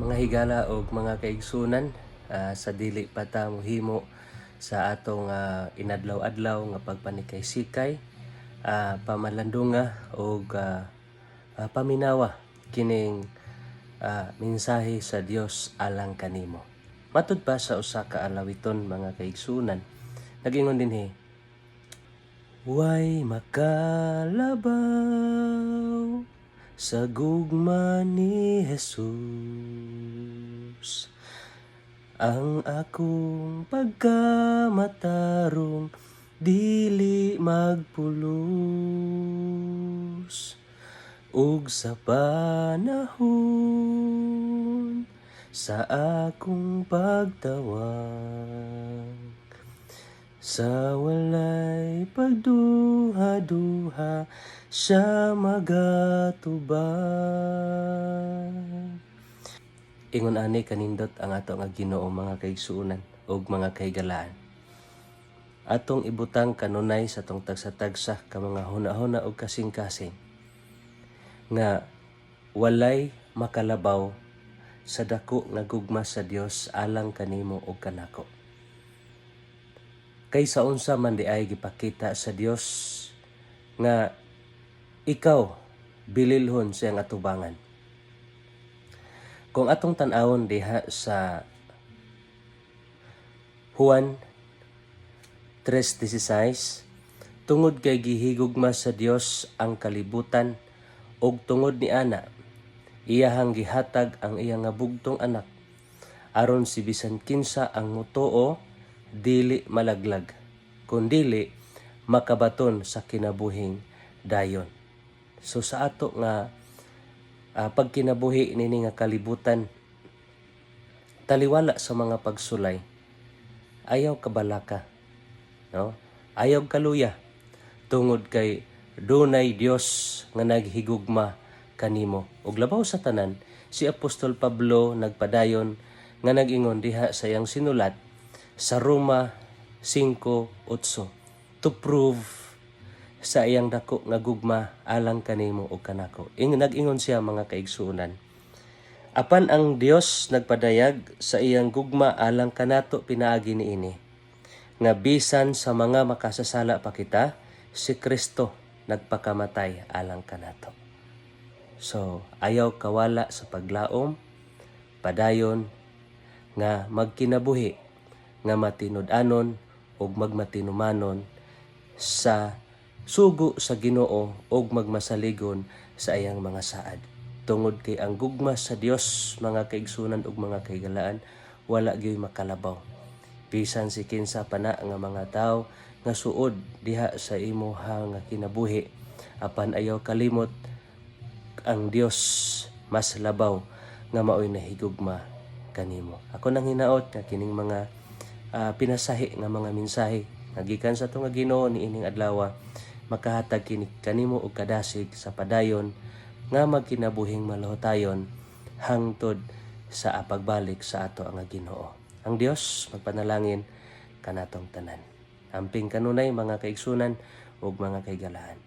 mga higala o mga kaigsunan, sa dili pa ta mohimo sa atong inadlaw-adlaw nga pagpanikay-sikay, pamalandunga o paminawa kining mensahe sa Dios alang kanimo. Matud pa sa usa ka alawiton mga kaigsunan, nagingon dinhi, way makalabaw sa gugma ni Jesus, ang akong pagkamatarong dili magpulos, ug sa panahon sa akong pagtawag, sa walay pagduha-duha siya magatubag. Ingon ani kanindot ang ato nga Ginoo mga kaigsuonan ug mga kahigalaan. Atong ibutang kanunay sa tong tagsa-tagsa ka mga hunahuna ug kasing-kasing nga walay makalabaw sa dako nga gugma sa Dios alang kanimo ug kanako. Kay sa unsa man di ay gipakita sa Dios nga ikaw bililhon siyang atubangan. Kung atong tan-awon diha sa Juan 3:16, tungod kay gihigugma sa Dios ang kalibutan ug tungod ni ana iyahang gihatag ang iya nga bugtong anak aron si bisan kinsa ang motuo dili malaglag kundili makabaton sa kinabuhing dayon. So sa ato nga pagkinabuhi nini nga kalibutan, taliwala sa mga pagsulay, ayaw kabalaka, no? Ayaw kaluya tungod kay dunay Dios nga naghigugma kanimo. Ug labaw sa tanan, si Apostol Pablo nagpadayon nga nag-ingon diha sa iyang sinulat sa Roma 5:8 to prove sa iyang dako nga gugma alang kanimo ug kanako. Nag-ingon siya mga kaigsuonan, apan ang Dios nagpadayag sa iyang gugma alang kanato pinaagi niini, nga bisan sa mga makasasala pa kita, si Kristo nagpakamatay alang kanato. So, ayaw kawala sa paglaom, padayon nga magkinabuhi, nga matinud-anon ug magmatinumanon sa sugo sa Ginoo ug magmasaligon sa iyang mga saad. Tungod kay ang gugma sa Dios mga kaigsunan ug mga kahigalaan wala gyud makalabaw. Bisan si kinsa pa na nga mga tawo nga suod diha sa imuha nga kinabuhi, apan ayaw kalimot ang Dios mas labaw nga maoy nahigugma kanimo. Ako nang hinaot nga kining mga pinasahi nga mga mensahe nagikan sa tunga Ginoo niining adlaw makahatag kini kanimo og kadasig sa padayon nga magkinabuhing malahutayon hangtod sa pagbalik sa ato ang Ginoo. Ang Dios magpanalangin kanatong tanan. Amping kanunay mga kaigsunan ug mga kahigalaan.